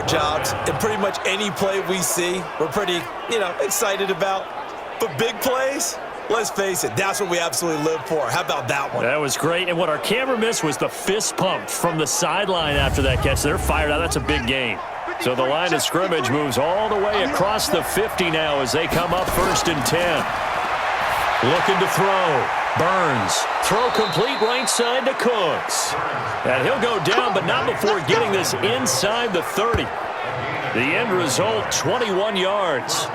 jobs, and pretty much any play we see, we're pretty, excited about. But big plays, let's face it, that's what we absolutely live for. How about that one? That was great. And what our camera missed was the fist pump from the sideline after that catch. They're fired out. That's a big gain. So the line of scrimmage moves all the way across the 50 now as they come up 1st and 10. Looking to throw. Burns. Throw complete right side to Cooks. And he'll go down, but not before getting this inside the 30. The end result, 21 yards.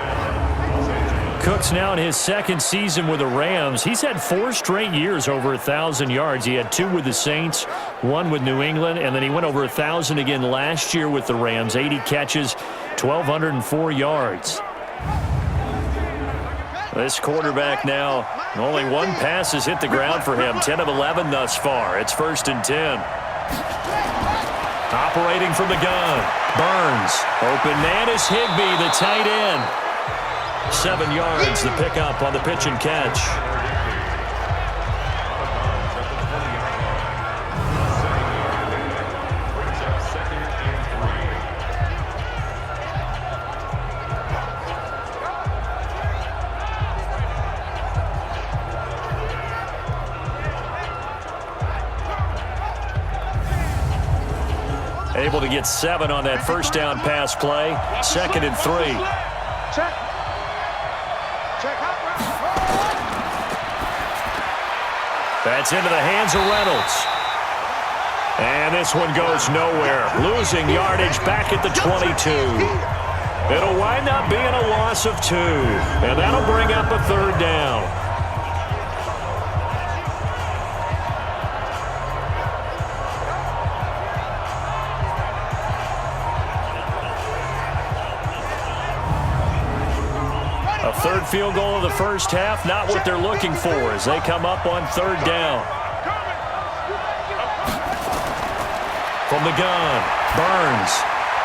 Cooks now in his 2nd season with the Rams. He's had 4 straight years over 1,000 yards. He had 2 with the Saints, 1 with New England, and then he went over 1,000 again last year with the Rams. 80 catches, 1,204 yards. This quarterback now, only 1 pass has hit the ground for him. 10 of 11 thus far. It's 1st and 10. Operating from the gun. Burns. Open man is Higbee, the tight end. 7 yards, the pickup on the pitch and catch. Able to get 7 on that 1st down pass play. 2nd and 3. Check. That's into the hands of Reynolds. And this one goes nowhere. Losing yardage back at the 22. It'll wind up being a loss of 2. And that'll bring up a 3rd down. A 3rd field goal of the 1st half, not what they're looking for as they come up on 3rd down. From the gun, Burns.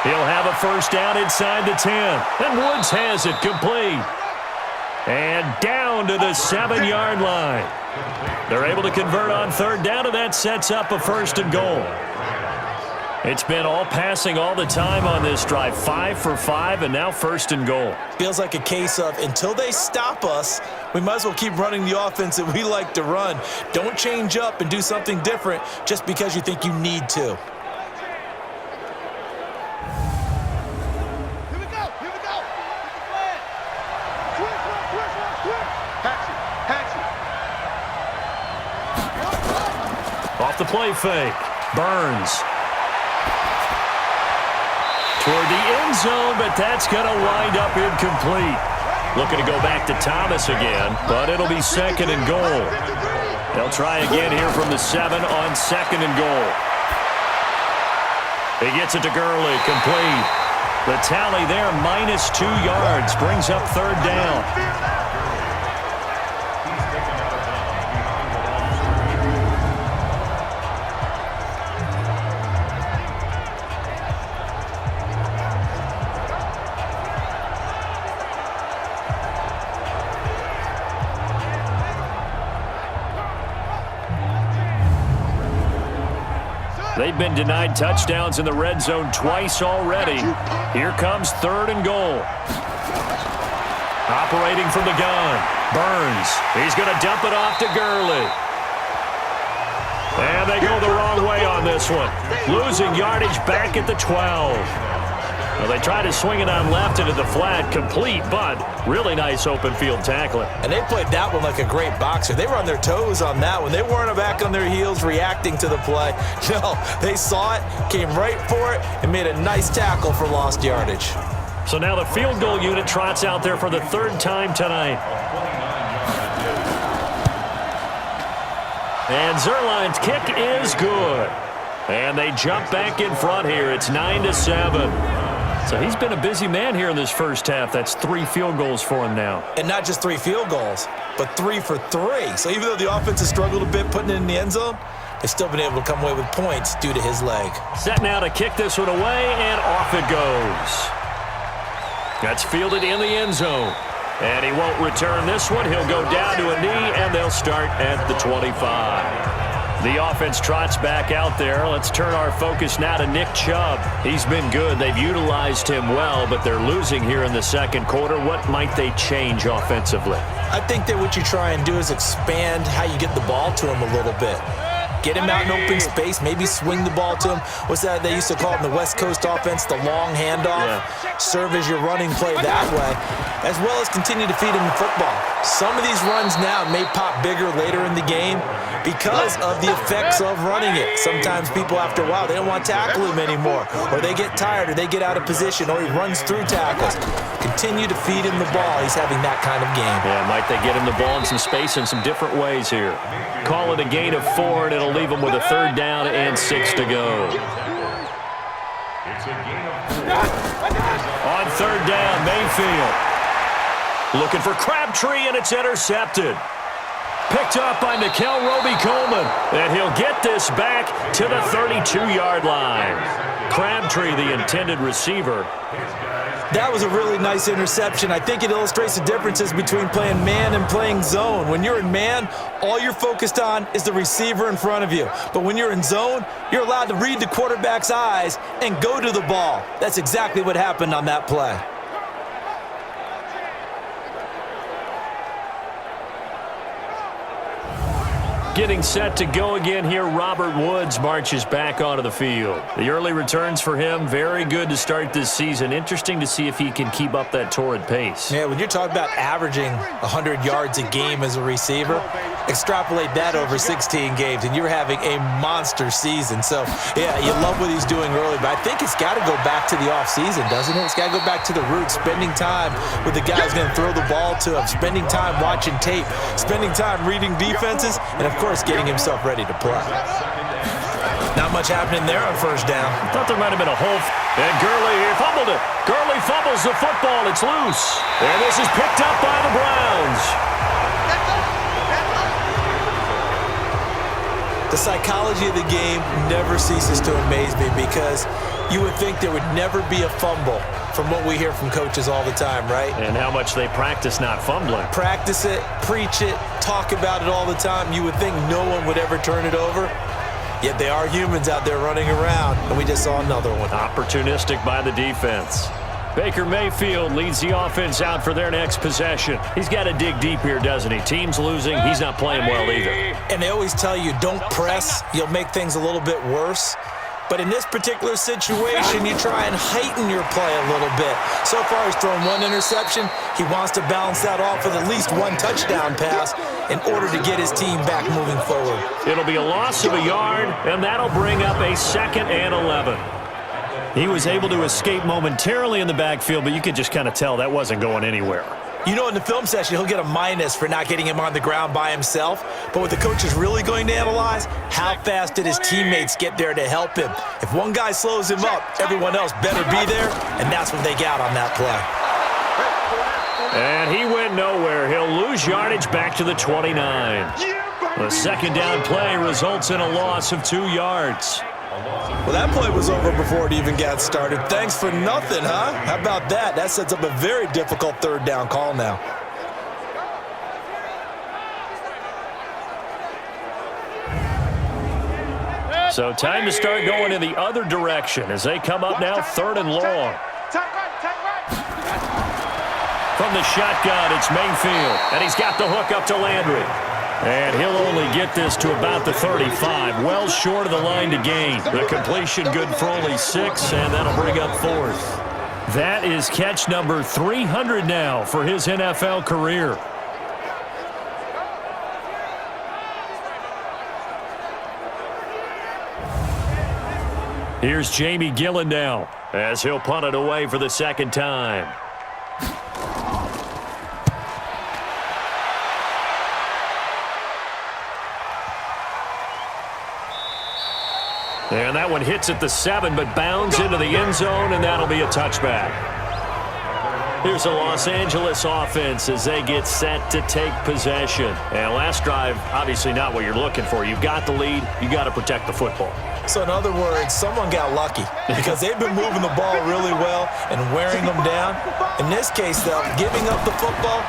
He'll have a 1st down inside the 10. And Woods has it complete. And down to the 7-yard line. They're able to convert on 3rd down, and that sets up a 1st and goal. It's been all passing all the time on this drive. 5 for 5, and now 1st and goal. Feels like a case of until they stop us, we might as well keep running the offense that we like to run. Don't change up and do something different just because you think you need to. Here we go. Off the play fake. Burns. Toward the end zone, but that's going to wind up incomplete. Looking to go back to Thomas again, but it'll be 2nd and goal. They'll try again here from the 7 on 2nd and goal. He gets it to Gurley, complete. The tally there, -2 yards, brings up 3rd down. They've been denied touchdowns in the red zone twice already. Here comes 3rd and goal. Operating from the gun. Burns. He's going to dump it off to Gurley. And they go the wrong way on this one. Losing yardage back at the 12. Well, they try to swing it on left into the flat, complete, but really nice open field tackling. And they played that one like a great boxer. They were on their toes on that one. They weren't back on their heels reacting to the play. No, they saw it, came right for it, and made a nice tackle for lost yardage. So now the field goal unit trots out there for the 3rd time tonight. And Zerline's kick is good. And they jump back in front here. It's 9-7. So he's been a busy man here in this 1st half. That's 3 field goals for him now. And not just 3 field goals, but 3 for 3. So even though the offense has struggled a bit putting it in the end zone, they've still been able to come away with points due to his leg. Set now to kick this one away, and off it goes. That's fielded in the end zone. And he won't return this one. He'll go down to a knee, and they'll start at the 25. The offense trots back out there. Let's turn our focus now to Nick Chubb. He's been good. They've utilized him well, but they're losing here in the second quarter. What might they change offensively? I think that what you try and do is expand how you get the ball to him a little bit. Get him out in open space, maybe swing the ball to him. What's that they used to call it in the West Coast offense, the long handoff? Yeah. Serve as your running play that way, as well as continue to feed him the football. Some of these runs now may pop bigger later in the game because of the effects of running it. Sometimes people, after a while, they don't want to tackle him anymore, or they get tired, or they get out of position, or he runs through tackles. Continue to feed him the ball. He's having that kind of game. Yeah, might they get him the ball in some space in some different ways here. Call it a gain of 4, and it'll leave him with a 3rd down and 6 to go. On 3rd down, Mayfield. Looking for Crabtree, and it's intercepted. Picked up by Nickel Roby-Coleman, and he'll get this back to the 32-yard line. Crabtree, the intended receiver. That was a really nice interception. I think it illustrates the differences between playing man and playing zone. When you're in man, all you're focused on is the receiver in front of you. But when you're in zone, you're allowed to read the quarterback's eyes and go to the ball. That's exactly what happened on that play. Getting set to go again here, Robert Woods marches back onto the field. The early returns for him, very good to start this season. Interesting to see if he can keep up that torrid pace. Yeah, when you're talking about averaging 100 yards a game as a receiver, extrapolate that over 16 games, and you're having a monster season. So, yeah, you love what he's doing early, but I think it's got to go back to the offseason, doesn't it? It's got to go back to the roots, spending time with the guy who's going to throw the ball to him, spending time watching tape, spending time reading defenses, and, of course, getting himself ready to play. Not much happening there on 1st down. I thought there might have been a hole. And Gurley here fumbled it. Gurley fumbles the football. It's loose. And this is picked up by the Browns. The psychology of the game never ceases to amaze me because you would think there would never be a fumble from what we hear from coaches all the time, right? And how much they practice not fumbling. Practice it, preach it, talk about it all the time. You would think no one would ever turn it over. Yet they are humans out there running around, and we just saw another one. Opportunistic by the defense. Baker Mayfield leads the offense out for their next possession. He's got to dig deep here, doesn't he? Team's losing. He's not playing well either. And they always tell you, don't press. You'll make things a little bit worse. But in this particular situation, you try and heighten your play a little bit. So far, he's thrown 1 interception. He wants to balance that off with at least 1 touchdown pass in order to get his team back moving forward. It'll be a loss of a yard, and that'll bring up a 2nd and 11. He was able to escape momentarily in the backfield, but you could just kind of tell that wasn't going anywhere. You know, in the film session, he'll get a minus for not getting him on the ground by himself. But what the coach is really going to analyze, how fast did his teammates get there to help him? If one guy slows him up, everyone else better be there, and that's what they got on that play. And he went nowhere. He'll lose yardage back to the 29. The 2nd down play results in a loss of 2 yards. Well, that play was over before it even got started. Thanks for nothing, huh? How about that? That sets up a very difficult 3rd down call now. So time to start going in the other direction as they come up now 3rd and long. From the shotgun, it's Mayfield, and he's got the hook up to Landry. And he'll only get this to about the 35, well short of the line to gain. The completion good for only 6, and that'll bring up 4th. That is catch number 300 now for his NFL career. Here's Jamie Gillen now as he'll punt it away for the 2nd time. And that one hits at the 7, but bounds into the end zone, and that'll be a touchback. Here's the Los Angeles offense as they get set to take possession. And last drive, obviously not what you're looking for. You've got the lead. You got to protect the football. So in other words, someone got lucky because they've been moving the ball really well and wearing them down. In this case, though, giving up the football,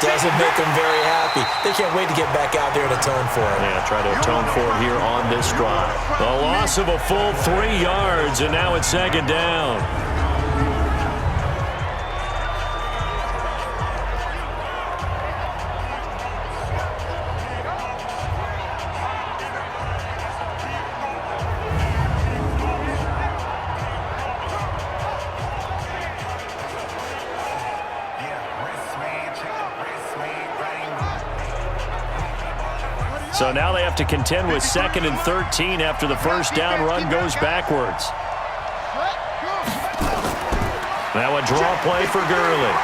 Doesn't make them very happy. They can't wait to get back out there and atone for it. Yeah, try to atone for it here on this drive. A loss of a full 3 yards, and now it's second down. So now they have to contend with 2nd and 13 after the first down run goes backwards. Now a draw play for Gurley.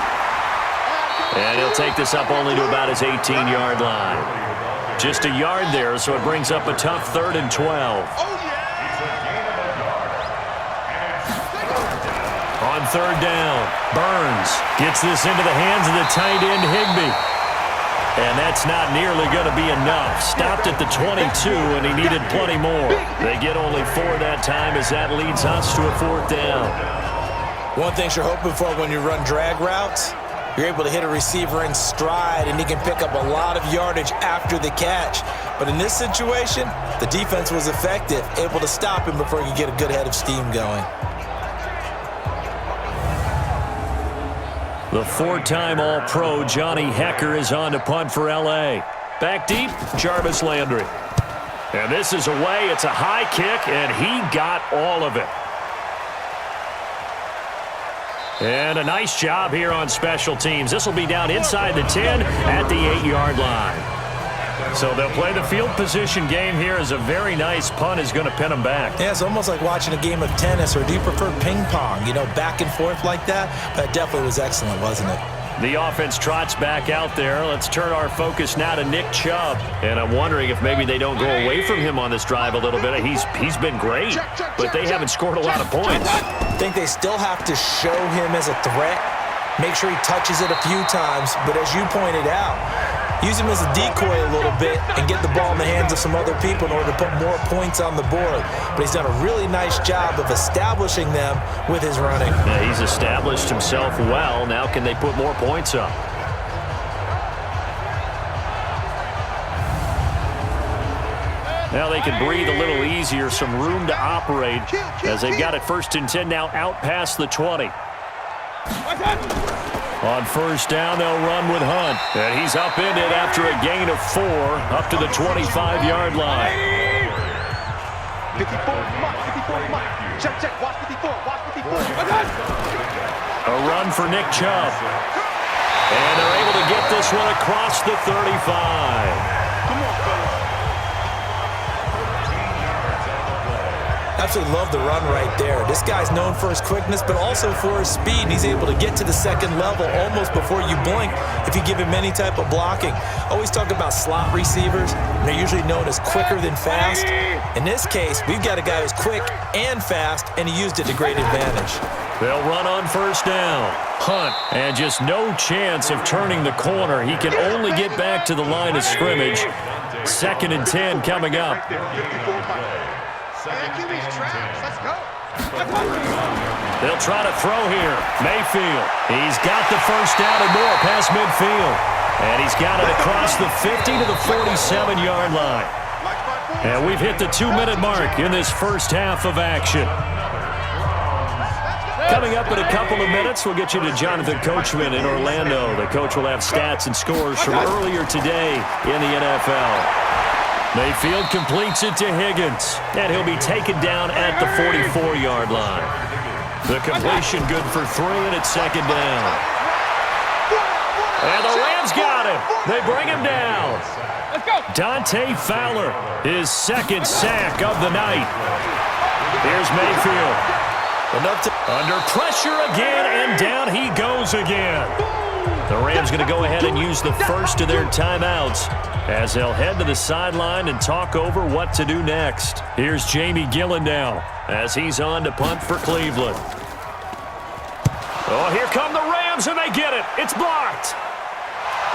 And he'll take this up only to about his 18-yard line. Just a yard there, so it brings up a tough 3rd and 12. On 3rd down, Burns gets this into the hands of the tight end Higbee. And that's not nearly going to be enough. Stopped at the 22, and he needed plenty more. They get only 4 that time as that leads us to a 4th down. One thing you're hoping for when you run drag routes, you're able to hit a receiver in stride, and he can pick up a lot of yardage after the catch. But in this situation, the defense was effective, able to stop him before he could get a good head of steam going. The 4-time All-Pro Johnny Hecker is on to punt for L.A. Back deep, Jarvis Landry. And this is away. It's a high kick, and he got all of it. And a nice job here on special teams. This will be down inside the 10 at the 8-yard line. So they'll play the field position game here as a very nice punt is going to pin them back. Yeah, it's almost like watching a game of tennis, or do you prefer ping pong? You know, back and forth like that? That definitely was excellent, wasn't it? The offense trots back out there. Let's turn our focus now to Nick Chubb. And I'm wondering if maybe they don't go away from him on this drive a little bit. He's been great, but they haven't scored a lot of points. I think they still have to show him as a threat, make sure he touches it a few times, but as you pointed out, use him as a decoy a little bit and get the ball in the hands of some other people in order to put more points on the board. But he's done a really nice job of establishing them with his running. Yeah, he's established himself well. Now can they put more points up? Now they can breathe a little easier, some room to operate as they've got it 1st and 10 now out past the 20. On 1st down, they'll run with Hunt. And he's upended after a gain of 4 up to the 25-yard line. A run for Nick Chubb. And they're able to get this one across the 35. Absolutely love the run right there. This guy's known for his quickness, but also for his speed. And he's able to get to the 2nd level almost before you blink if you give him any type of blocking. Always talk about slot receivers, and they're usually known as quicker than fast. In this case, we've got a guy who's quick and fast, and he used it to great advantage. They'll run on 1st down. Hunt, and just no chance of turning the corner. He can only get back to the line of scrimmage. 2nd and 10 coming up. They'll try to throw here. Mayfield. He's got the 1st down and more past midfield. And he's got it across the 50 to the 47-yard line. And we've hit the 2-minute mark in this first half of action. Coming up in a couple of minutes, we'll get you to Jonathan Coachman in Orlando. The coach will have stats and scores from earlier today in the NFL. Mayfield completes it to Higgins, and he'll be taken down at the 44-yard line. The completion good for 3, and it's 2nd down. And the Rams got him. They bring him down. Dante Fowler, his 2nd sack of the night. Here's Mayfield. Under pressure again, and down he goes again. The Rams going to go ahead and use the first of their timeouts as they'll head to the sideline and talk over what to do next. Here's Jamie Gillen now as he's on to punt for Cleveland. Oh, here come the Rams, and they get it. It's blocked.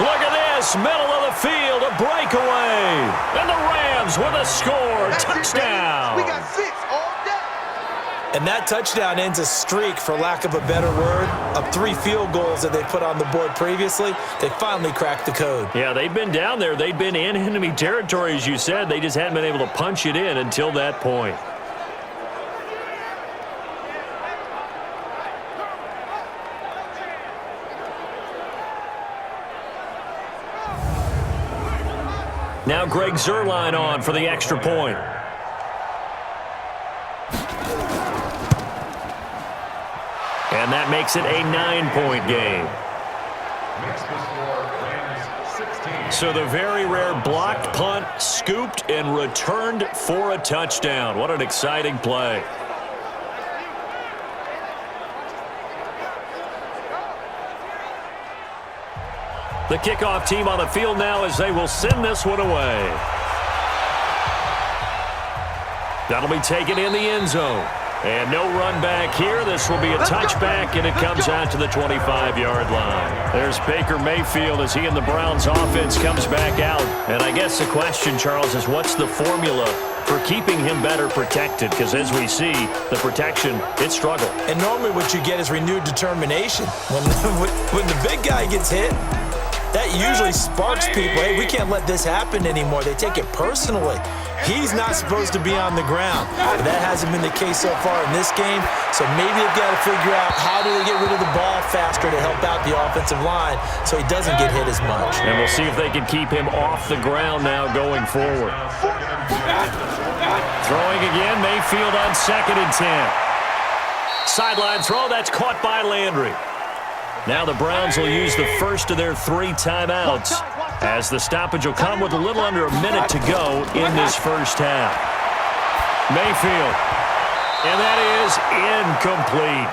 Look at this, middle of the field, a breakaway. And the Rams with a score, touchdown. We got 6 all day. And that touchdown ends a streak, for lack of a better word, of 3 field goals that they put on the board previously. They finally cracked the code. Yeah, they've been down there. They've been in enemy territory, as you said. They just hadn't been able to punch it in until that point. Now Greg Zuerlein on for the extra point. And that makes it a 9-point game. So the very rare blocked punt, scooped and returned for a touchdown. What an exciting play. The kickoff team on the field now as they will send this one away. That'll be taken in the end zone. And no run back here. This will be a touchback, and it comes out to the 25-yard line. There's Baker Mayfield as he and the Browns offense comes back out. And I guess the question, Charles, is what's the formula for keeping him better protected? Because as we see, the protection, it struggled. And normally what you get is renewed determination. When the big guy gets hit, that usually sparks people. Hey, we can't let this happen anymore. They take it personally. He's not supposed to be on the ground. That hasn't been the case so far in this game. So maybe they've got to figure out how do they get rid of the ball faster to help out the offensive line so he doesn't get hit as much. And we'll see if they can keep him off the ground now going forward. Throwing again, Mayfield on 2nd and 10. Sideline throw, that's caught by Landry. Now the Browns will use the first of their 3 timeouts as the stoppage will come with a little under a minute to go in this first half. Mayfield, and that is incomplete.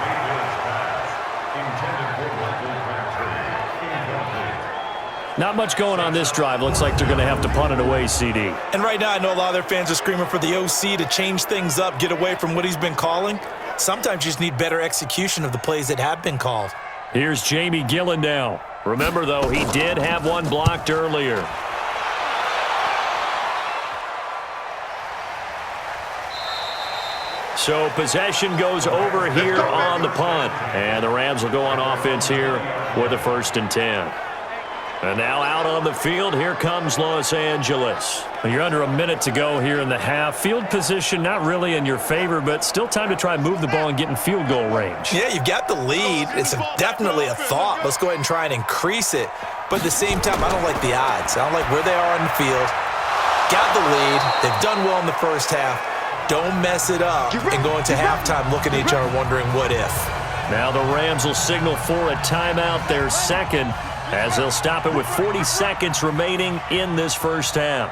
Not much going on this drive. Looks like they're going to have to punt it away, CD. And right now I know a lot of their fans are screaming for the OC to change things up, get away from what he's been calling. Sometimes you just need better execution of the plays that have been called. Here's Jamie Gillen now. Remember, though, he did have one blocked earlier. So possession goes over here on the punt. And the Rams will go on offense here with a 1st and 10. And now out on the field, here comes Los Angeles. You're under a minute to go here in the half. Field position not really in your favor, but still time to try and move the ball and get in field goal range. Yeah, you've got the lead. It's definitely a thought. Let's go ahead and try and increase it. But at the same time, I don't like the odds. I don't like where they are on the field. Got the lead. They've done well in the first half. Don't mess it up and go into halftime looking at each other wondering what if. Now the Rams will signal for a timeout, their second, as they'll stop it with 40 seconds remaining in this first half.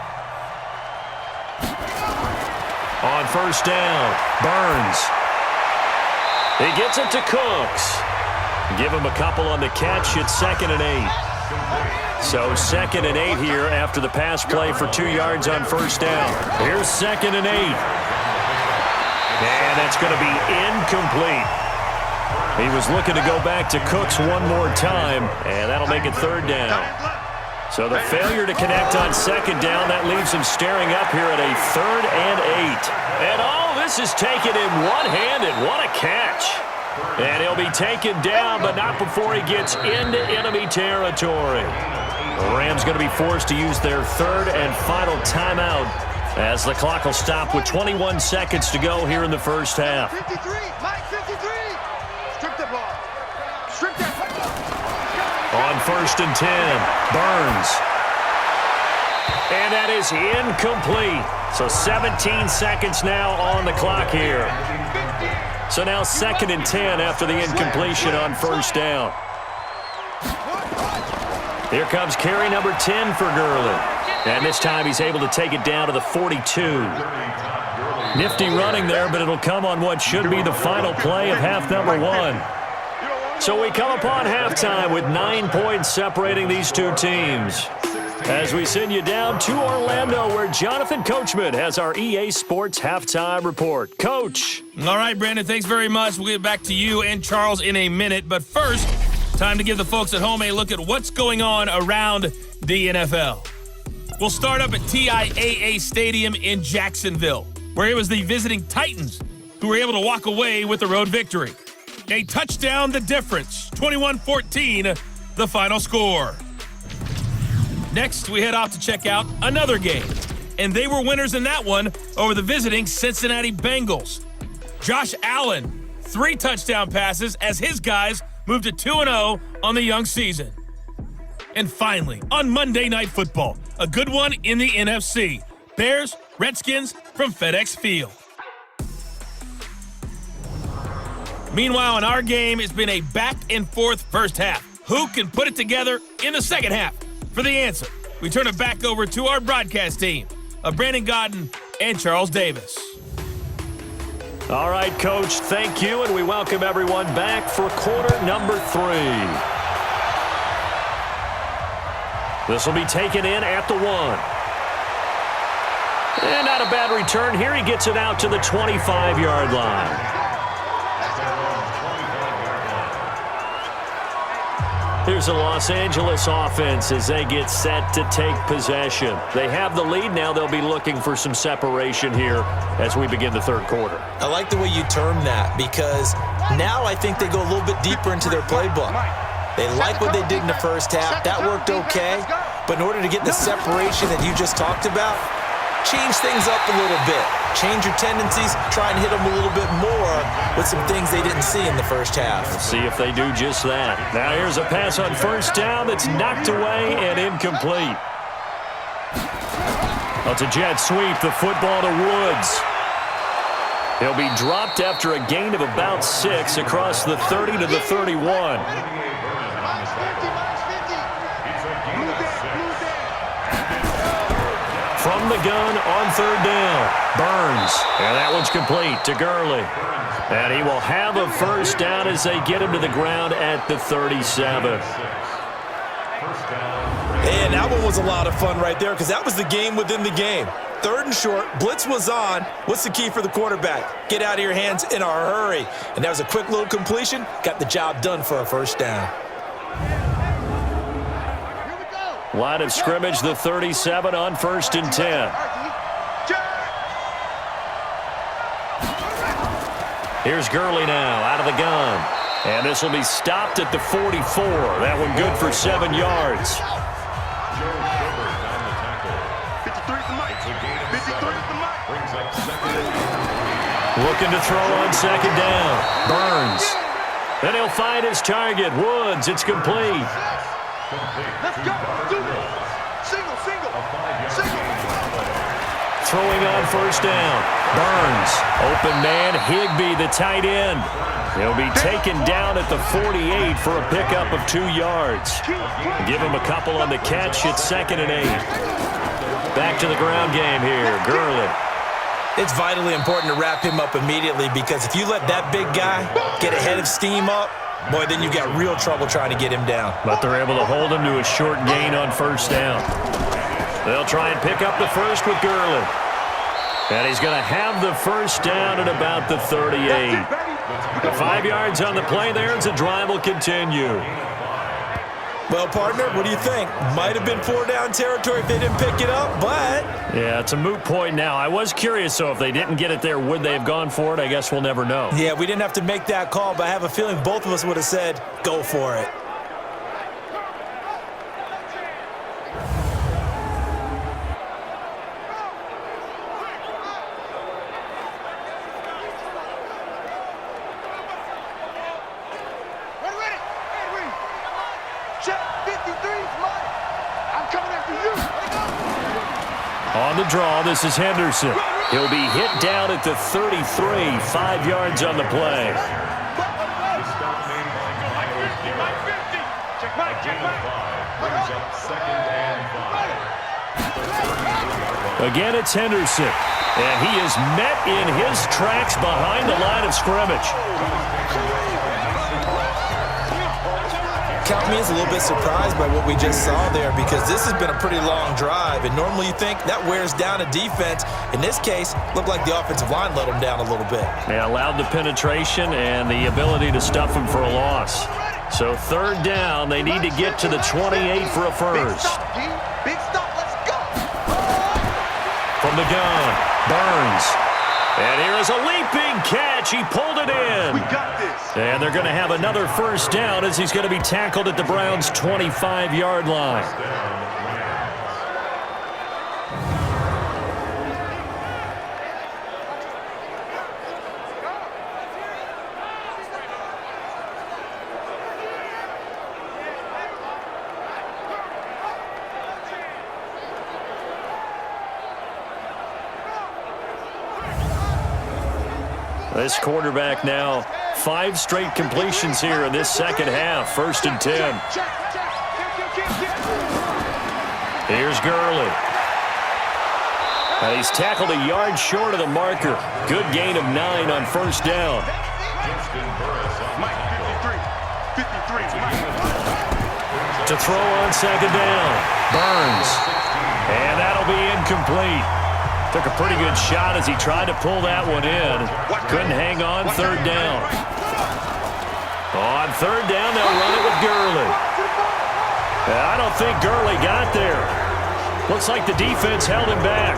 On 1st down, Burns. He gets it to Cooks. Give him a couple on the catch. It's 2nd and 8. So 2nd and 8 here after the pass play for 2 yards on 1st down. Here's 2nd and 8. And that's going to be incomplete. He was looking to go back to Cooks one more time, and that'll make it 3rd down. So the failure to connect on 2nd down, that leaves him staring up here at a 3rd and 8. And all this is taken in one-handed. What a catch. And he'll be taken down, but not before he gets into enemy territory. The Rams going to be forced to use their 3rd and final timeout as the clock will stop with 21 seconds to go here in the first half. 53, Mike 53. Strip the ball. Strip that. On 1st and 10, Burns. And that is incomplete. So 17 seconds now on the clock here. So now 2nd and 10 after the incompletion on 1st down. Here comes carry number 10 for Gurley. And this time he's able to take it down to the 42. Nifty running there, but it'll come on what should be the final play of half number 1. So we come upon halftime with 9 points separating these two teams. As we send you down to Orlando, where Jonathan Coachman has our EA Sports Halftime Report. Coach. All right, Brandon, thanks very much. We'll get back to you and Charles in a minute. But first, time to give the folks at home a look at what's going on around the NFL. We'll start up at TIAA Stadium in Jacksonville, where it was the visiting Titans who were able to walk away with the road victory. A touchdown the difference, 21-14, the final score. Next, we head off to check out another game, and they were winners in that one over the visiting Cincinnati Bengals. Josh Allen, 3 touchdown passes as his guys moved to 2-0 on the young season. And finally, on Monday Night Football, a good one in the NFC. Bears, Redskins from FedEx Field. Meanwhile, in our game, it's been a back-and-forth first half. Who can put it together in the second half? For the answer, we turn it back over to our broadcast team of Brandon Godden and Charles Davis. All right, Coach, thank you, and we welcome everyone back for quarter number 3. This will be taken in at the 1. And not a bad return here. He gets it out to the 25-yard line. Here's the Los Angeles offense as they get set to take possession. They have the lead. Now they'll be looking for some separation here as we begin the third quarter. I like the way you term that because now I think they go a little bit deeper into their playbook. They like what they did in the first half. That worked okay. But in order to get the separation that you just talked about, change things up a little bit. Change your tendencies. Try and hit them a little bit more with some things they didn't see in the first half. Let's see if they do just that. Now here's a pass on first down that's knocked away and incomplete. That's a jet sweep. The football to Woods. He'll be dropped after a gain of about 6 across the 30 to the 31. From the gun on third down, Burns. And that one's complete to Gurley. And he will have a first down as they get him to the ground at the 37. And that one was a lot of fun right there because that was the game within the game. 3rd and short, blitz was on. What's the key for the quarterback? Get out of your hands in a hurry. And that was a quick little completion. Got the job done for a first down. Line of scrimmage, the 37 on 1st and 10. Here's Gurley now out of the gun. And this will be stopped at the 44. That one good for 7 yards. Looking to throw on 2nd down. Burns. Then he'll find his target. Woods, it's complete. Let's go. Do it. Single. Throwing on 1st down. Burns. Open man, Higbee, the tight end. He'll be taken down at the 48 for a pickup of 2 yards. Give him a couple on the catch. It's 2nd and 8. Back to the ground game here. Gurley. It's vitally important to wrap him up immediately because if you let that big guy get a head of steam up, boy, then you've got real trouble trying to get him down. But they're able to hold him to a short gain on 1st down. They'll try and pick up the first with Gurley. And he's going to have the first down at about the 38. 5 yards on the play there as the drive will continue. Well, partner, what do you think? Might have been 4-down territory if they didn't pick it up, but... Yeah, it's a moot point now. I was curious, so if they didn't get it there, would they have gone for it? I guess we'll never know. Yeah, we didn't have to make that call, but I have a feeling both of us would have said, go for it. On the draw, this is Henderson. He'll be hit down at the 33, 5 yards on the play. Again, it's Henderson. And he is met in his tracks behind the line of scrimmage. Count me as a little bit surprised by what we just saw there because this has been a pretty long drive, and normally you think that wears down a defense. In this case, looked like the offensive line let them down a little bit. They allowed the penetration and the ability to stuff him for a loss. So 3rd down, they need to get to the 28 for a first. Big stop, let's go. From the gun, Burns. And here is a leaping catch. catch. He pulled it in. We got this. And they're going to have another first down as he's going to be tackled at the Browns' 25-yard line. This quarterback now 5 straight completions here in this second half. 1st and 10. Here's Gurley. And he's tackled a yard short of the marker. Good gain of 9 on 1st down. To throw on 2nd down. Burns. And that'll be incomplete. Took a pretty good shot as he tried to pull that one in. Couldn't hang on 3rd down. On 3rd down, they'll run it with Gurley. I don't think Gurley got there. Looks like the defense held him back.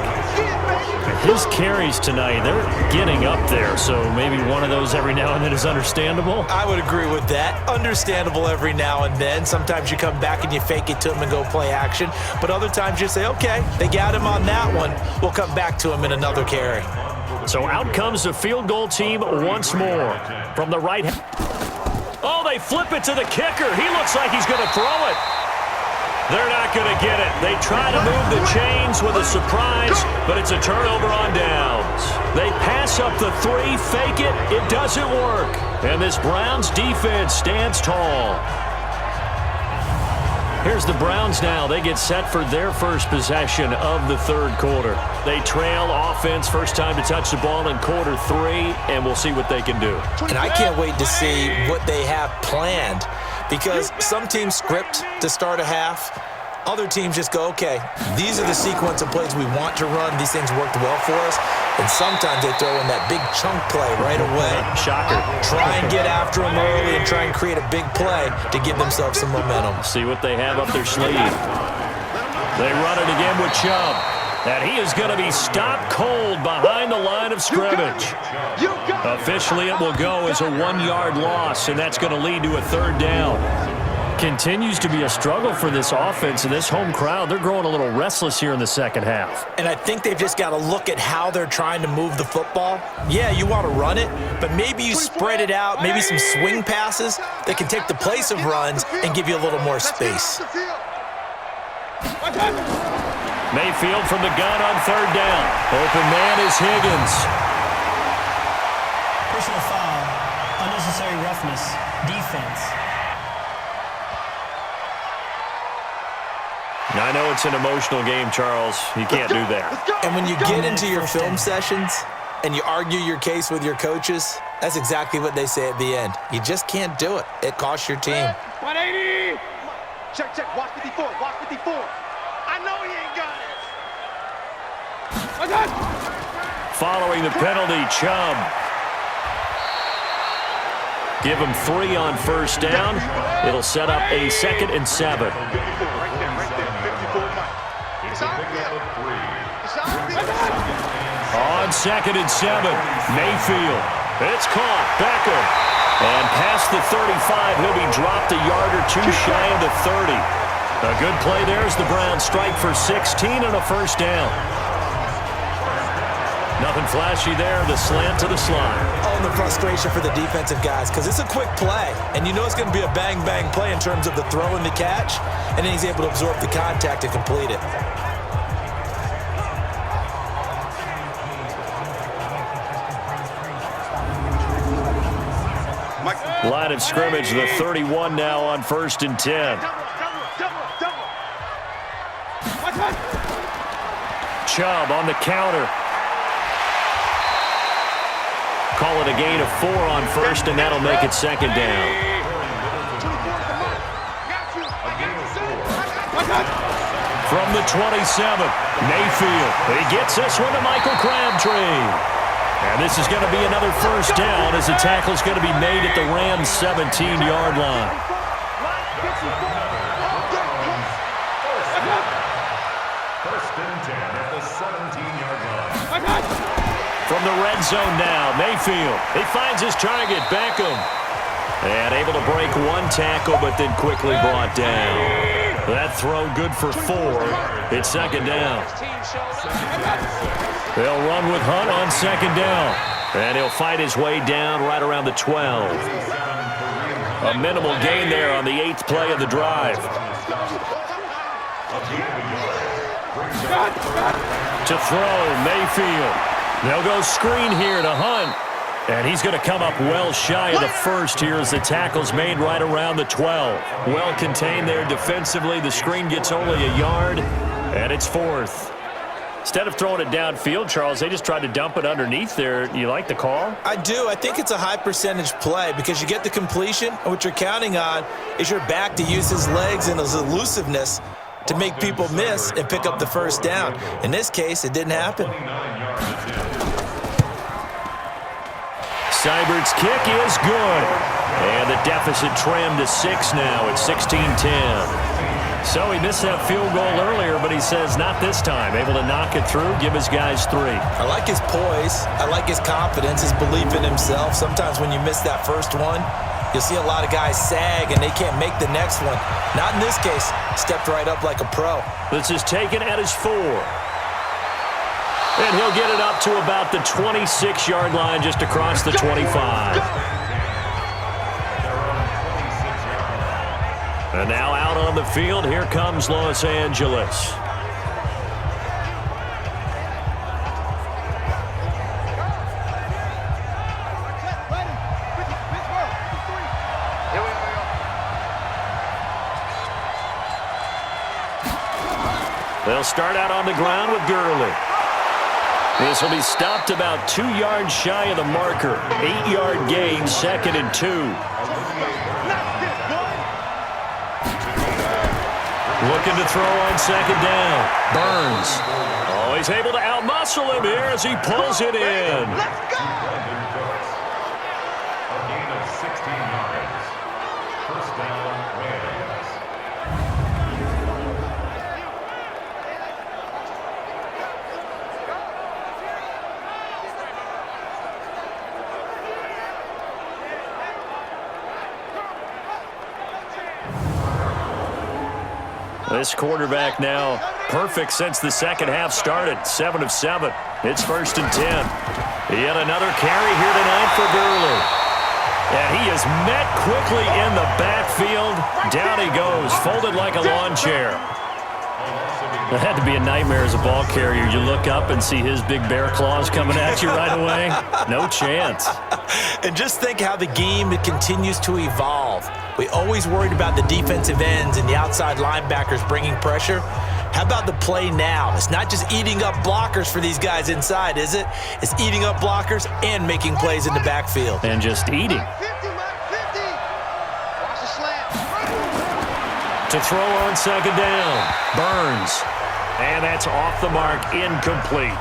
His carries tonight, they're getting up there, so maybe one of those every now and then is understandable. I would agree with that. Understandable every now and then. Sometimes you come back and you fake it to him and go play action. But other times you say, okay, they got him on that one. We'll come back to him in another carry. So out comes the field goal team once more. From the right. Oh, they flip it to the kicker. He looks like he's going to throw it. They're not going to get it. They try to move the chains with a surprise, but it's a turnover on downs. They pass up the 3, fake it. It doesn't work. And this Browns defense stands tall. Here's the Browns now. They get set for their first possession of the 3rd quarter. They trail offense, first time to touch the ball in quarter 3, and we'll see what they can do. And I can't wait to see what they have planned, because some teams script to start a half. Other teams just go, okay, these are the sequence of plays we want to run. These things worked well for us. And sometimes they throw in that big chunk play right away. Shocker. Try and get after them early and try and create a big play to give themselves some momentum. See what they have up their sleeve. They run it again with Chubb. And he is going to be stopped cold behind the line of scrimmage. Officially, it will go as a 1-yard loss, and that's going to lead to a 3rd down. Continues to be a struggle for this offense, and this home crowd, they're growing a little restless here in the second half. And I think they've just got to look at how they're trying to move the football. Yeah, you want to run it, but maybe you spread it out, maybe some swing passes that can take the place of runs and give you a little more space. Mayfield from the gun on 3rd down. Open man is Higgins. Personal foul, unnecessary roughness, defense. I know it's an emotional game, Charles. You can't do that. And when you get into your film sessions and you argue your case with your coaches, that's exactly what they say at the end. You just can't do it. It costs your team. 180. Check, check. Watch 54. Watch 54. I know he ain't got it. Following the penalty, Chubb. Give him 3 on 1st down. It'll set up a 2nd and 7. On 2nd and 7, Mayfield. It's caught. Beckham. And past the 35, he'll be dropped a yard or 2 shy of the 30. A good play there as the Browns strike for 16 and a 1st down. Nothing flashy there. The slant to the slide. Oh, and the frustration for the defensive guys, because it's a quick play. And you know it's going to be a bang-bang play in terms of the throw and the catch. And then he's able to absorb the contact and complete it. Line of scrimmage, the 31 now on 1st and 10. Chubb on the counter. Call it a gain of 4 on 1st, and that'll make it 2nd down. From the 27, Mayfield. He gets this one to Michael Crabtree. And this is going to be another 1st down as the tackle's going to be made at the Rams' 17-yard line. From the red zone now, Mayfield. He finds his target, Beckham. And able to break one tackle, but then quickly brought down. That throw good for 4. It's second down. They'll run with Hunt on second down. And he'll fight his way down right around the 12. A minimal gain there on the 8th play of the drive. To throw, Mayfield. They'll go screen here to Hunt. And he's going to come up well shy of the first here as the tackle's made right around the 12. Well contained there defensively. The screen gets only a yard, and it's 4th. Instead of throwing it downfield, Charles, they just tried to dump it underneath there. You like the call? I do. I think it's a high percentage play because you get the completion, and what you're counting on is your back to use his legs and his elusiveness to make people miss and pick up the first down. In this case, it didn't happen. Seibert's kick is good. And the deficit trimmed to 6 now. It's 16-10. So he missed that field goal earlier, but he says not this time. Able to knock it through, give his guys 3. I like his poise. I like his confidence, his belief in himself. Sometimes when you miss that first one, you'll see a lot of guys sag and they can't make the next one. Not in this case. Stepped right up like a pro. This is taken at his 4. And he'll get it up to about the 26-yard line just across the 25. And now out on the field, here comes Los Angeles. They'll start out on the ground with Gurley. This will be stopped about 2 yards shy of the marker. 8-yard gain, 2nd and 2. Looking to throw on second down. Burns. Oh, he's able to outmuscle him here as he pulls it in. Let's go! A gain of 16 yards. First down, Rams. This quarterback now perfect since the second half started. 7 of 7. It's 1st and 10. Yet another carry here tonight for Gurley. And he is met quickly in the backfield. Down he goes, folded like a lawn chair. That had to be a nightmare as a ball carrier. You look up and see his big bear claws coming at you right away. No chance. And just think how the game continues to evolve. We always worried about the defensive ends and the outside linebackers bringing pressure. How about the play now? It's not just eating up blockers for these guys inside, is it? It's eating up blockers and making plays in the backfield. And just eating. 50, Watch the slant. To throw on second down. Burns. And that's off the mark, incomplete.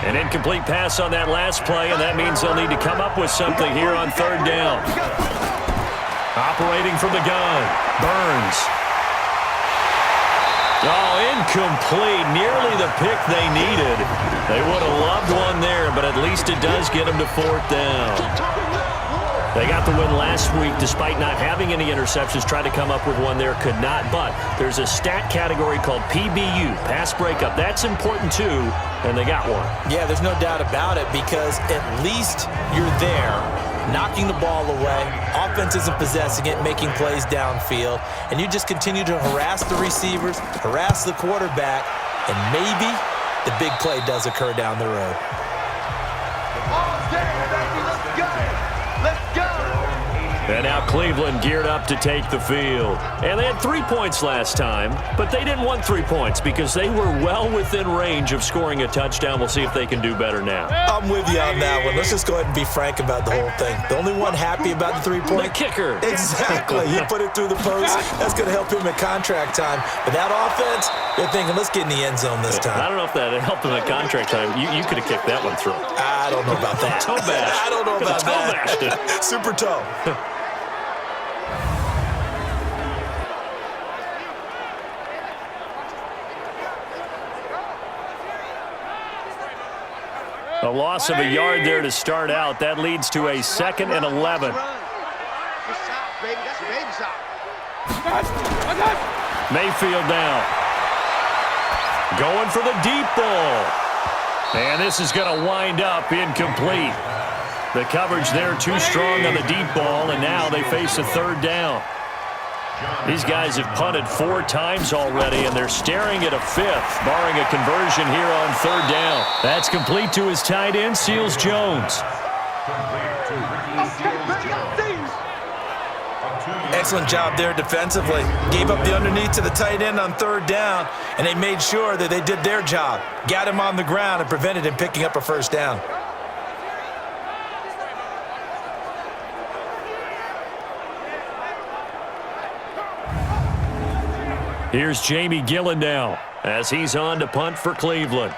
An incomplete pass on that last play, and that means they'll need to come up with something here on 3rd down. Operating from the gun, Burns. Oh, incomplete. Nearly the pick they needed. They would have loved one there, but at least it does get them to 4th down. They got the win last week despite not having any interceptions. Tried to come up with one there, could not. But there's a stat category called PBU, pass breakup. That's important too, and they got one. Yeah, there's no doubt about it because at least you're there, knocking the ball away. Offense isn't possessing it, making plays downfield. And you just continue to harass the receivers, harass the quarterback, and maybe the big play does occur down the road. And now Cleveland geared up to take the field. And they had 3 points last time, but they didn't want 3 points because they were well within range of scoring a touchdown. We'll see if they can do better now. I'm with you on that one. Let's just go ahead and be frank about the whole thing. The only one happy about the 3-point? The kicker. Exactly. He put it through the post. That's going to help him at contract time. But that offense, you're thinking, let's get in the end zone this time. I don't know if that helped him at contract time. You could have kicked that one through. I don't know about that. Toe bash. I don't know about toe that. bashed it. Super toe. loss of a yard there to start out. That leads to a 2nd and 11. Mayfield now. Going for the deep ball. And this is going to wind up incomplete. The coverage there too strong on the deep ball, and now they face a 3rd down. These guys have punted 4 times already, and they're staring at a 5th, barring a conversion here on 3rd down. That's complete to his tight end, Seals Jones. Excellent job there defensively. Gave up the underneath to the tight end on 3rd down, and they made sure that they did their job. Got him on the ground and prevented him picking up a 1st down. Here's Jamie Gillen now as he's on to punt for Cleveland.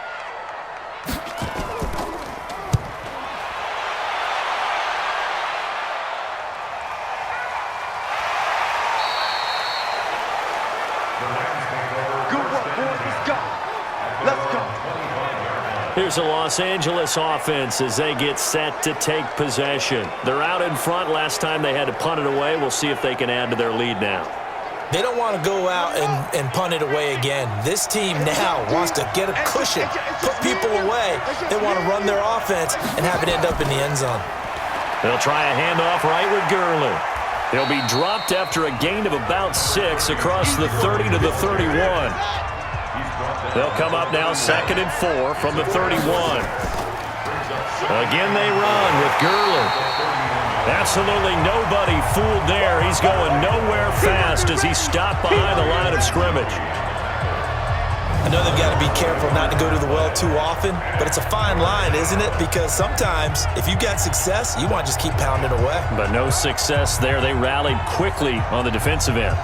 Here's the Los Angeles offense as they get set to take possession. They're out in front. Last time they had to punt it away. We'll see if they can add to their lead now. They don't want to go out and punt it away again. This team now wants to get a cushion, put people away. They want to run their offense and have it end up in the end zone. They'll try a handoff right with Gurley. He'll be dropped after a gain of about 6 across the 30 to the 31. They'll come up now 2nd and 4 from the 31. Again they run with Gurley. Absolutely nobody fooled there. He's going nowhere fast as he stopped behind the line of scrimmage. I know they've got to be careful not to go to the well too often, but it's a fine line, isn't it? Because sometimes if you got success, you want to just keep pounding away. But no success there. They rallied quickly on the defensive end.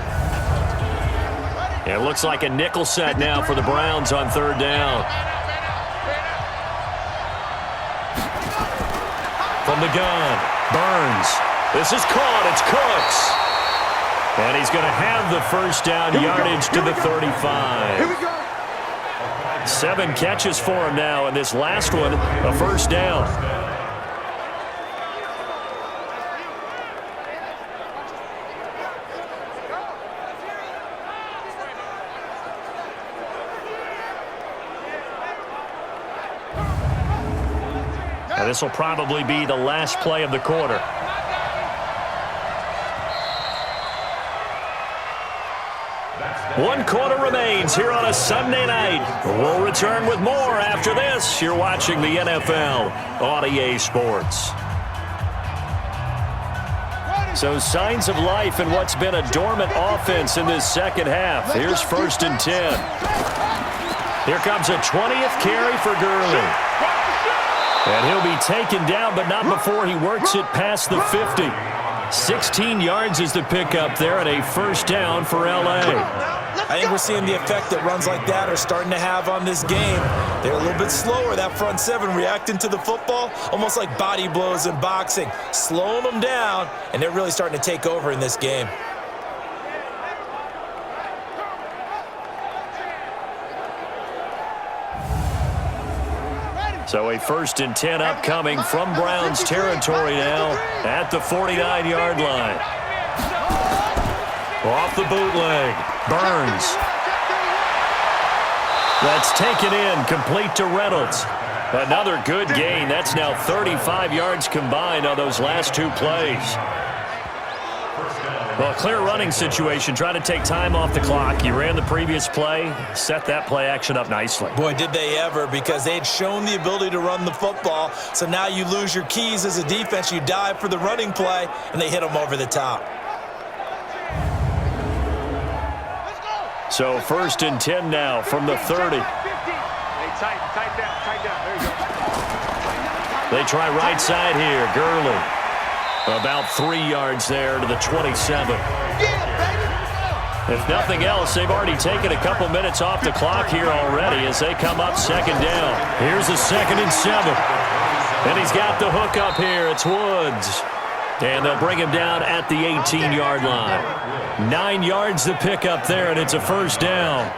It looks like a nickel set now for the Browns on 3rd down. From the gun, Burns. This is caught. It's Cooks. And he's going to have the 1st down yardage to the 35. Here we go. 7 catches for him now, and this last one, a 1st down. Now this will probably be the last play of the quarter. One quarter remains here on a Sunday night. We'll return with more after this. You're watching the NFL on EA Sports. So signs of life in what's been a dormant offense in this 2nd half. Here's 1st and 10. Here comes a 20th carry for Gurley. And he'll be taken down, but not before he works it past the 50. 16 yards is the pickup there, and a 1st down for L.A. I think we're seeing the effect that runs like that are starting to have on this game. They're a little bit slower, that front 7, reacting to the football, almost like body blows in boxing, slowing them down, and they're really starting to take over in this game. So a 1st and 10 upcoming from Browns territory now at the 49-yard line. Off the bootleg, Burns. That's taken in, complete to Reynolds. Another good gain. That's now 35 yards combined on those last 2 plays. Well, clear running situation. Try to take time off the clock. You ran the previous play, set that play action up nicely. Boy, did they ever, because they'd shown the ability to run the football. So now you lose your keys as a defense. You dive for the running play, and they hit them over the top. So 1st and 10 now from the 30. Hey, tight down. There you go. They try right side here. Gurley. About 3 yards there to the 27. If nothing else, they've already taken a couple minutes off the clock here already as they come up 2nd down. Here's a 2nd and 7. And he's got the hook up here. It's Woods. And they'll bring him down at the 18-yard line. 9 yards to pick up there, and it's a 1st down.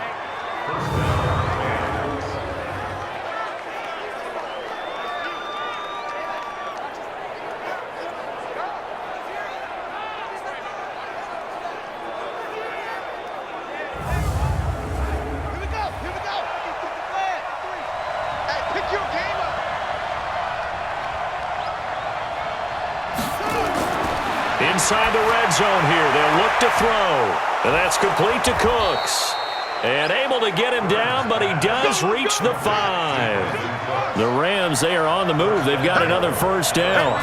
inside the red zone here. They'll look to throw. And that's complete to Cooks. And able to get him down, but he does reach the 5. The Rams, they are on the move. They've got another first down.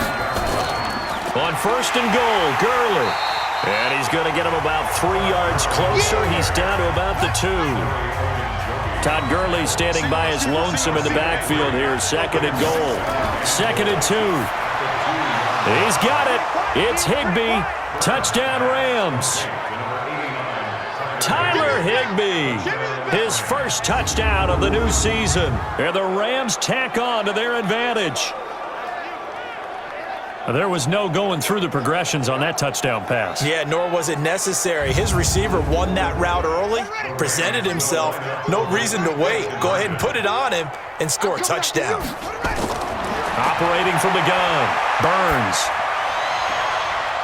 On first and goal, Gurley. And he's going to get him about 3 yards closer. He's down to about the 2. Todd Gurley standing by his lonesome in the backfield here. Second and goal. Second and 2. He's got it. It's Higbee. Touchdown Rams. Tyler Higbee, his first touchdown of the new season. And the Rams tack on to their advantage. There was no going through the progressions on that touchdown pass. Yeah, nor was it necessary. His receiver won that route early, presented himself. No reason to wait. Go ahead and put it on him and score a touchdown. Operating from the gun, Burns.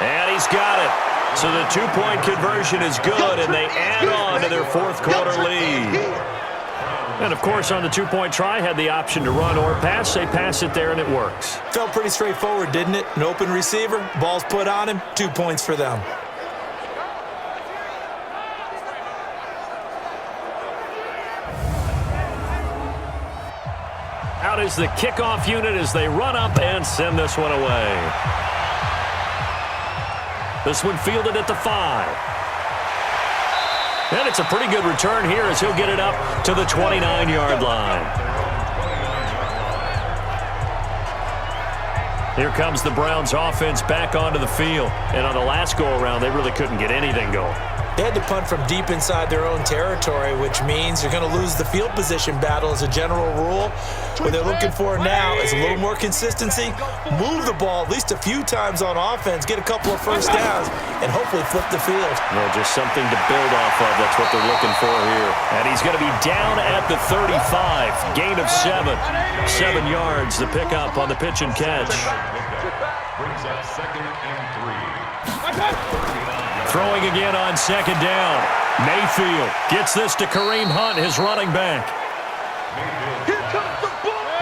And he's got it. So the 2-point conversion is good, and they add on to their fourth quarter lead. And, of course, on the 2-point try, had the option to run or pass. They pass it there, and it works. Felt pretty straightforward, didn't it? An open receiver, ball's put on him, 2 points for them. Out is the kickoff unit as they run up and send this one away. This one fielded at the 5. And it's a pretty good return here as he'll get it up to the 29-yard line. Here comes the Browns offense back onto the field. And on the last go-around, they really couldn't get anything going. They had to punt from deep inside their own territory, which means you're going to lose the field position battle as a general rule. What they're looking for now is a little more consistency, move the ball at least a few times on offense, get a couple of first downs, and hopefully flip the field. Well, just something to build off of. That's what they're looking for here. And he's going to be down at the 35. Gain of 7. 7 yards, the pickup on the pitch and catch. Brings up second and 3. Throwing again on second down. Mayfield gets this to Kareem Hunt, his running back.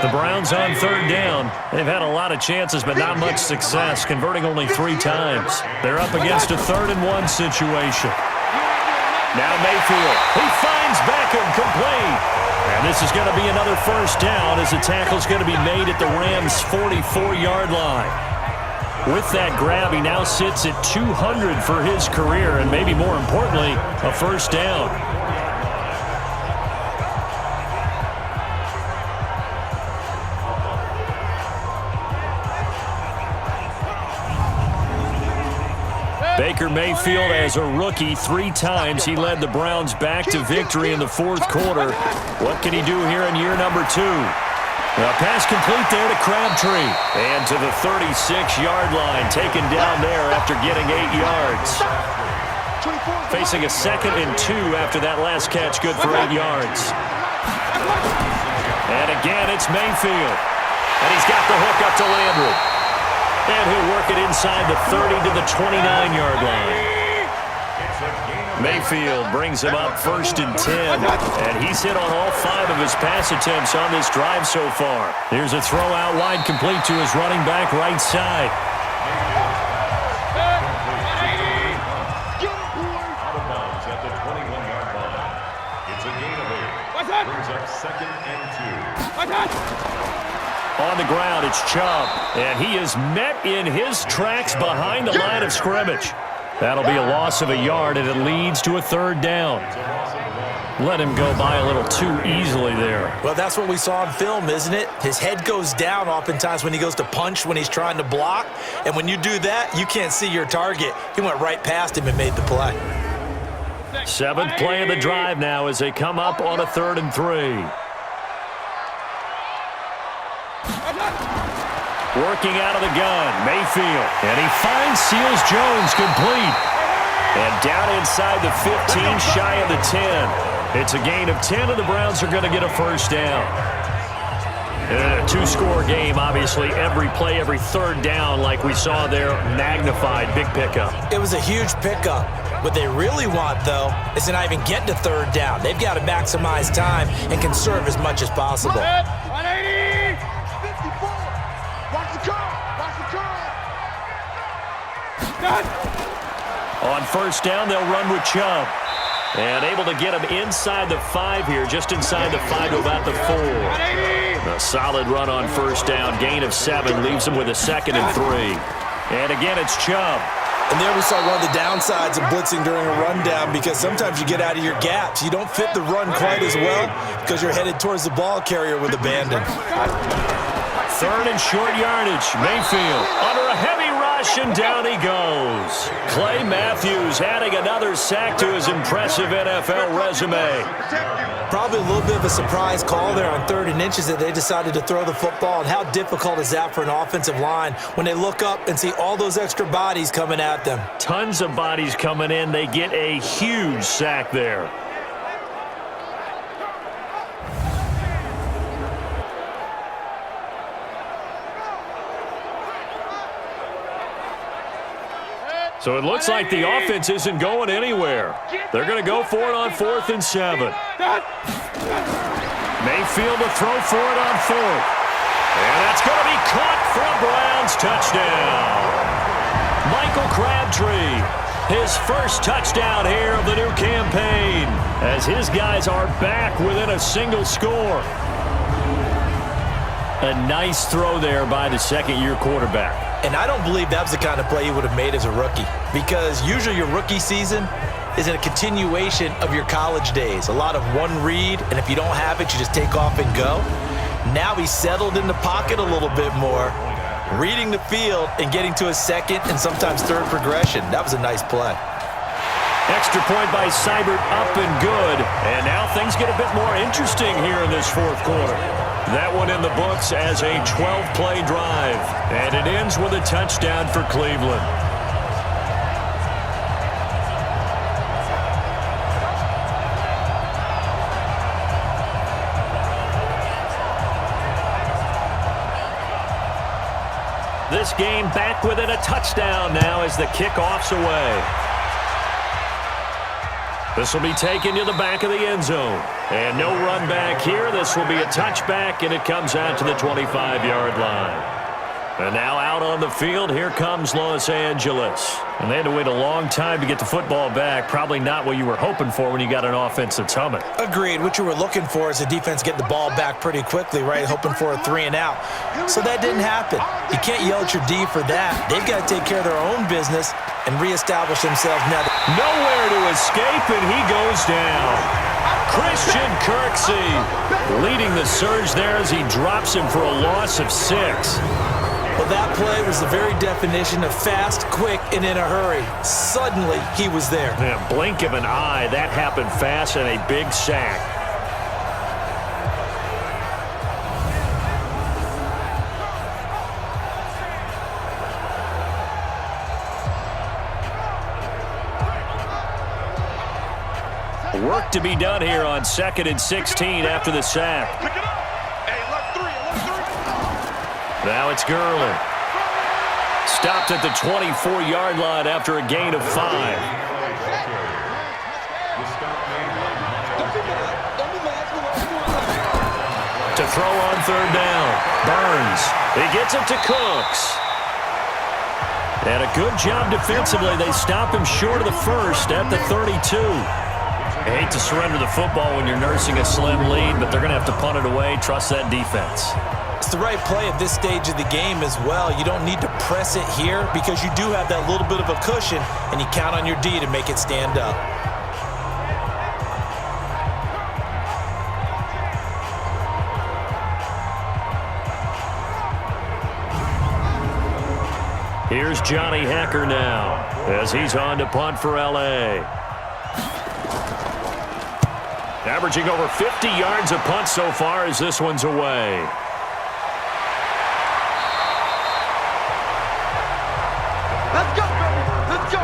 The Browns on third down. They've had a lot of chances, but not much success, converting only 3 times. They're up against a 3rd and 1 situation. Now Mayfield. He finds Beckham complete. And this is going to be another first down as the tackle's going to be made at the Rams' 44-yard line. With that grab, he now sits at 200 for his career, and maybe more importantly, a first down. Baker Mayfield, as a rookie, 3 times he led the Browns back to victory in the 4th quarter. What can he do here in year number 2? A pass complete there to Crabtree. And to the 36-yard line, taken down there after getting 8 yards. Facing a 2nd and 2 after that last catch, good for 8 yards. And again, it's Mayfield. And he's got the hook up to Landry. And he'll work it inside the 30 to the 29-yard line. Mayfield brings him up 1st and 10. And he's hit on all 5 of his pass attempts on this drive so far. Here's a throw out wide complete to his running back right side. Out of bounds at the 21-yard line. It's a gain of 8. Brings up second and 2. On the ground, it's Chubb. And he is met in his tracks behind the line of scrimmage. That'll be a loss of a yard, and it leads to a 3rd down. Let him go by a little too easily there. Well, that's what we saw in film, isn't it? His head goes down oftentimes when he goes to punch, when he's trying to block. And when you do that, you can't see your target. He went right past him and made the play. 7th play of the drive now as they come up on a 3rd and 3. Working out of the gun, Mayfield. And he finds Seals-Jones complete. And down inside the 15, shy of the 10. It's a gain of 10, and the Browns are going to get a first down. A 2-score game, obviously. Every play, every 3rd down, like we saw there, magnified. Big pickup. It was a huge pickup. What they really want, though, is to not even get to 3rd down. They've got to maximize time and conserve as much as possible. 180! 54! Watch the curl! Watch the curl! Done! On first down, they'll run with Chubb. And able to get him inside the 5 here, just inside the 5 to about the 4. A solid run on first down, gain of 7, leaves him with a 2nd and 3. And again, it's Chubb. And there we saw one of the downsides of blitzing during a rundown, because sometimes you get out of your gaps. You don't fit the run quite as well because you're headed towards the ball carrier with abandon. 3rd and short yardage. Mayfield under a heavy rush, and down he goes. Clay Matthews adding another sack to his impressive NFL resume. Probably a little bit of a surprise call there on 3rd and inches that they decided to throw the football. And how difficult is that for an offensive line when they look up and see all those extra bodies coming at them? Tons of bodies coming in. They get a huge sack there. So it looks like the offense isn't going anywhere. They're going to go for it on 4th and 7. Mayfield to throw for it on 4th. And that's going to be caught for a Browns touchdown. Michael Crabtree, his first touchdown here of the new campaign, as his guys are back within a single score. A nice throw there by the second-year quarterback. And I don't believe that was the kind of play he would have made as a rookie, because usually your rookie season is a continuation of your college days. A lot of one read, and if you don't have it, you just take off and go. Now he's settled in the pocket a little bit more, reading the field and getting to a 2nd and sometimes 3rd progression. That was a nice play. Extra point by Seibert, up and good. And now things get a bit more interesting here in this 4th quarter. That one in the books as a 12-play drive. And it ends with a touchdown for Cleveland. This game back within a touchdown now as the kickoff's away. This will be taken to the back of the end zone. And no run back here. This will be a touchback, and it comes out to the 25-yard line. And now out on the field, here comes Los Angeles. And they had to wait a long time to get the football back. Probably not what you were hoping for when you got an offense that's humming. Agreed. What you were looking for is the defense get the ball back pretty quickly, right? Hoping for a 3 and out. So that didn't happen. You can't yell at your D for that. They've got to take care of their own business and reestablish themselves now. Nowhere to escape, and he goes down. Christian Kirksey leading the surge there as he drops him for a loss of 6. Well, that play was the very definition of fast, quick, and in a hurry. Suddenly, he was there. In a blink of an eye, that happened fast, and a big sack. Work to be done here on 2nd and 16 after the sack. Now it's Gurley. Stopped at the 24-yard line after a gain of 5. To throw on 3rd down. Burns. He gets it to Cooks. And a good job defensively. They stop him short of the 1st at the 32. I hate to surrender the football when you're nursing a slim lead, but they're going to have to punt it away. Trust that defense. It's the right play at this stage of the game as well. You don't need to press it here because you do have that little bit of a cushion, and you count on your D to make it stand up. Here's Johnny Hacker now as he's on to punt for L.A. Averaging over 50 yards a punt so far as this one's away. Let's go, baby. Let's go.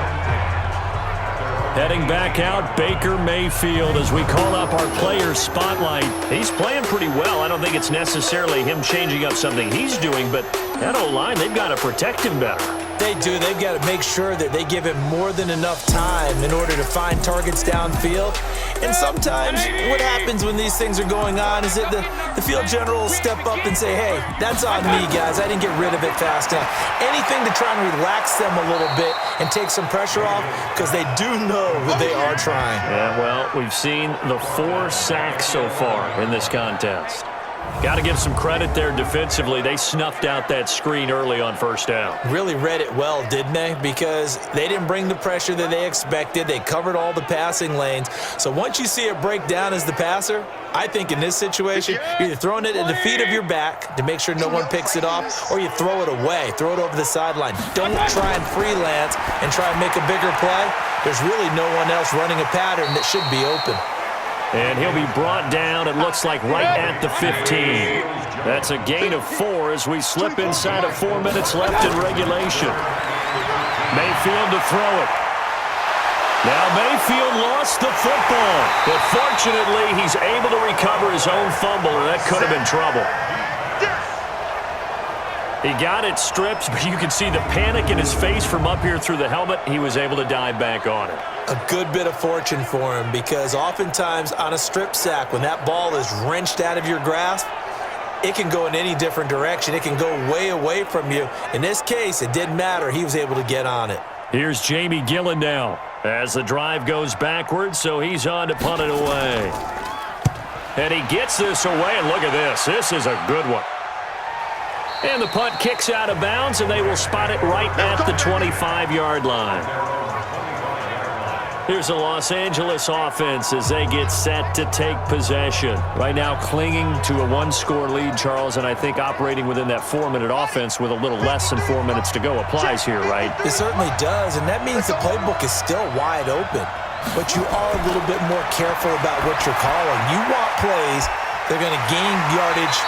Heading back out, Baker Mayfield as we call up our player spotlight. He's playing pretty well. I don't think it's necessarily him changing up something he's doing, but that O-line, they've got to protect him better. They do. They've got to make sure that they give him more than enough time in order to find targets downfield And sometimes what happens when these things are going on is that the field general will step up and say, hey, that's on me, guys. I didn't get rid of it fast enough. Anything to try and relax them a little bit and take some pressure off, because they do know that they are trying. Yeah, well, we've seen the 4 sacks so far in this contest. Got to give some credit there defensively. They snuffed out that screen early on first down. Really read it well, didn't they? Because they didn't bring the pressure that they expected. They covered all the passing lanes. So once you see it break down as the passer, I think in this situation, you're either throwing it at the feet of your back to make sure no one picks it off, or you throw it away, throw it over the sideline. Don't try and freelance and try and make a bigger play. There's really no one else running a pattern that should be open. And he'll be brought down, it looks like, right at the 15. That's a gain of 4 as we slip inside of 4 minutes left in regulation. Mayfield to throw it. Now Mayfield lost the football, but fortunately he's able to recover his own fumble, or that could have been trouble. He got it stripped, but you can see the panic in his face from up here through the helmet. He was able to dive back on it. A good bit of fortune for him, because oftentimes on a strip sack, when that ball is wrenched out of your grasp, it can go in any different direction. It can go way away from you. In this case, it didn't matter. He was able to get on it. Here's Jamie Gillen now as the drive goes backwards, so he's on to punt it away. And he gets this away, and look at this. This is a good one. And the punt kicks out of bounds, and they will spot it right at the 25-yard line. Here's the Los Angeles offense as they get set to take possession. Right now clinging to a 1-score lead, Charles, and I think operating within that 4-minute offense with a little less than 4 minutes to go applies here, right? It certainly does, and that means the playbook is still wide open. But you are a little bit more careful about what you're calling. You want plays that are going to gain yardage,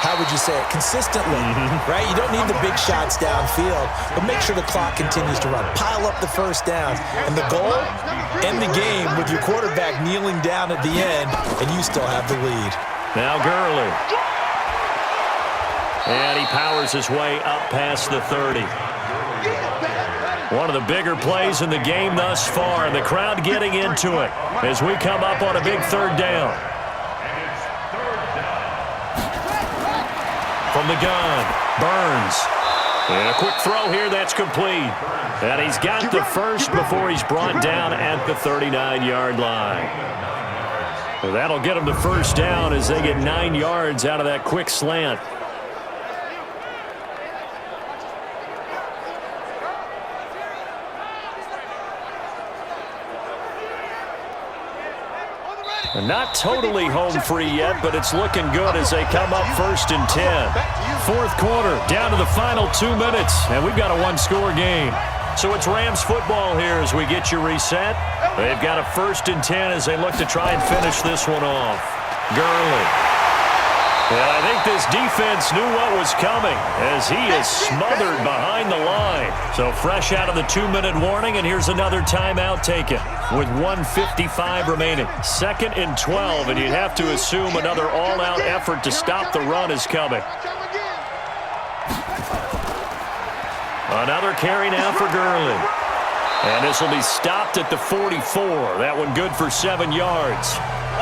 how would you say it, consistently, right? You don't need the big shots downfield, but make sure the clock continues to run. Pile up the first downs. And the goal, end the game with your quarterback kneeling down at the end, and you still have the lead. Now Gurley. And he powers his way up past the 30. One of the bigger plays in the game thus far, and the crowd getting into it as we come up on a big 3rd down. From the gun, Burns. And a quick throw here, that's complete. And he's got the first before he's brought down at the 39-yard line. Well, that'll get him the first down as they get 9 yards out of that quick slant. Not totally home free yet, but it's looking good as they come up 1st and 10. 4th quarter, down to the final 2 minutes, and we've got a 1-score game. So it's Rams football here as we get you reset. They've got a 1st and 10 as they look to try and finish this one off. Gurley. And I think this defense knew what was coming as he is smothered behind the line. So fresh out of the 2-minute warning, and here's another timeout taken with 1:55 remaining. 2nd and 12, and you'd have to assume another all-out effort to stop the run is coming. Another carry now for Gurley. And this will be stopped at the 44. That one good for 7 yards.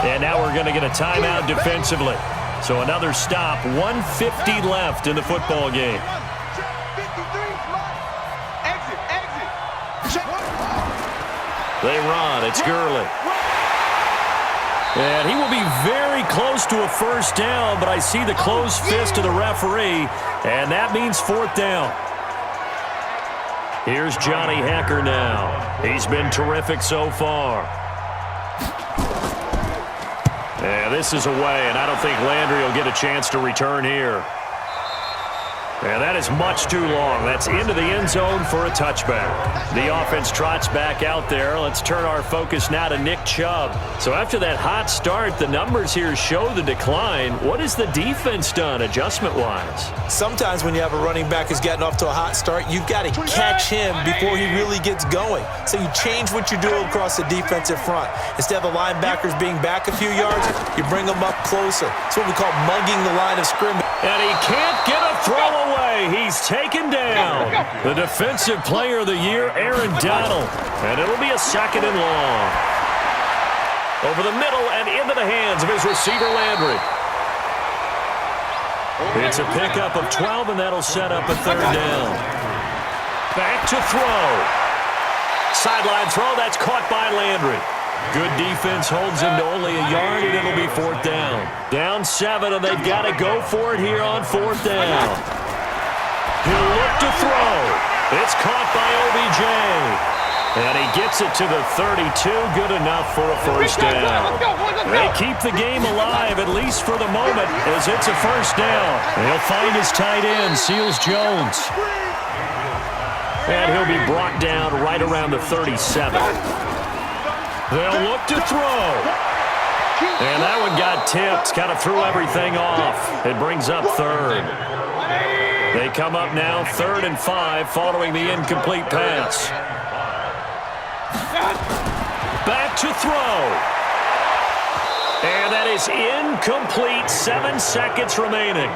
And now we're going to get a timeout defensively. So another stop, 1:50 left in the football game. They run, it's Gurley. And he will be very close to a first down, but I see the closed fist of the referee, and that means 4th down. Here's Johnny Hecker now. He's been terrific so far. Yeah, this is away, and I don't think Landry will get a chance to return here. And that is much too long. That's into the end zone for a touchback. The offense trots back out there. Let's turn our focus now to Nick Chubb. So after that hot start, the numbers here show the decline. What has the defense done adjustment-wise? Sometimes when you have a running back who's getting off to a hot start, you've got to catch him before he really gets going. So you change what you do across the defensive front. Instead of the linebackers being back a few yards, you bring them up closer. It's what we call mugging the line of scrimmage. And he can't get a throw away. He's taken down. The Defensive Player of the Year, Aaron Donald. And it'll be a 2nd and long. Over the middle and into the hands of his receiver, Landry. It's a pickup of 12, and that'll set up a third down. Back to throw. Sideline throw, that's caught by Landry. Good defense holds him to only a yard, and it'll be fourth down. Down 7, and they've got to go for it here on fourth down. He'll look to throw. It's caught by OBJ. And he gets it to the 32, good enough for a first down. They keep the game alive, at least for the moment, as it's a first down. He'll find his tight end, Seals Jones. And he'll be brought down right around the 37. They'll look to throw. And that one got tipped, kind of threw everything off. It brings up third. They come up now 3rd and 5 following the incomplete pass. Back to throw. And that is incomplete. 7 seconds remaining.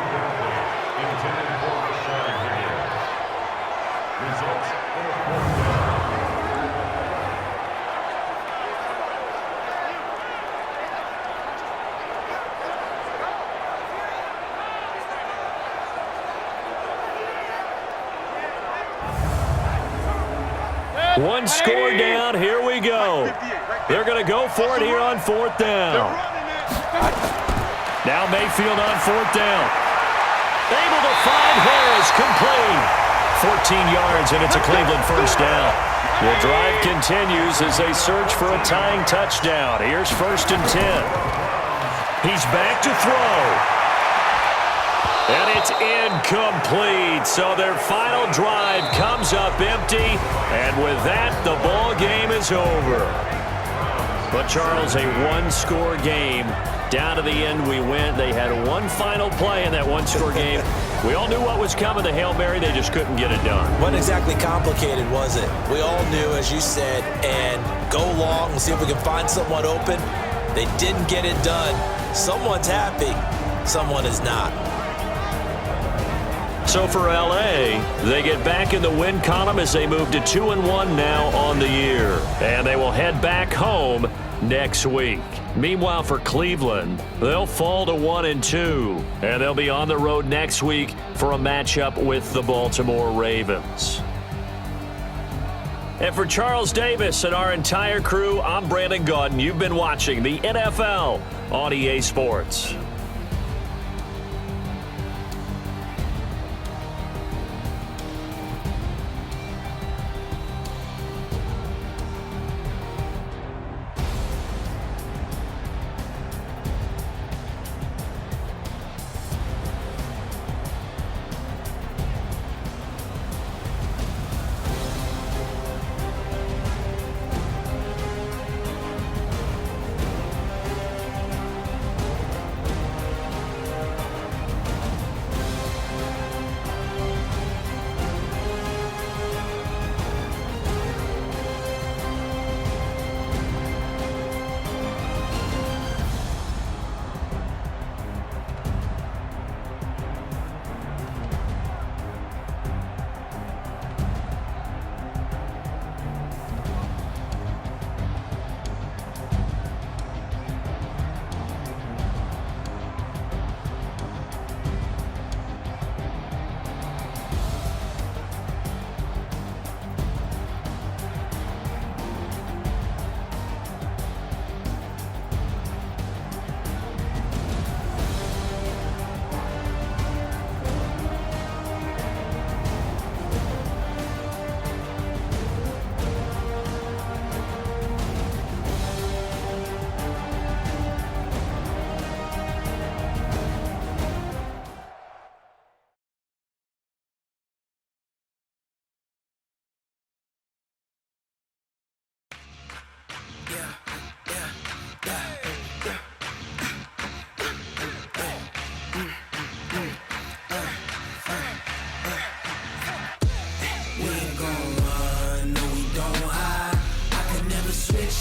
One score down, here we go. They're going to go for it here on fourth down. Now Mayfield on fourth down. Able to find Harris, complete. 14 yards, and it's a Cleveland first down. The drive continues as they search for a tying touchdown. Here's 1st and 10. He's back to throw. And it's incomplete. So their final drive comes up empty. And with that, the ball game is over. But, Charles, a one-score game. Down to the end we went. They had one final play in that one-score game. We all knew what was coming. The Hail Mary, they just couldn't get it done. Wasn't exactly complicated, was it? We all knew, as you said, and go long and see if we can find someone open. They didn't get it done. Someone's happy. Someone is not. So for L.A., they get back in the win column as they move to 2-1 now on the year. And they will head back home next week. Meanwhile, for Cleveland, they'll fall to 1-2. And they'll be on the road next week for a matchup with the Baltimore Ravens. And for Charles Davis and our entire crew, I'm Brandon Gaudin. You've been watching the NFL on EA Sports.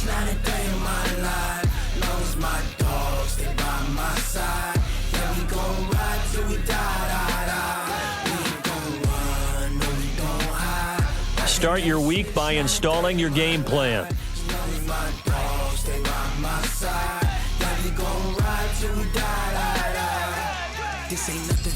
not a day in my life. Long as my dogs stay by my side. Yeah, we gon' ride till we die. We ain't gon' run, no we don't hide. Start your week by installing your game plan. Long as my dogs stay by my side. side. Yeah, we gon' ride till we die. This ain't nothing.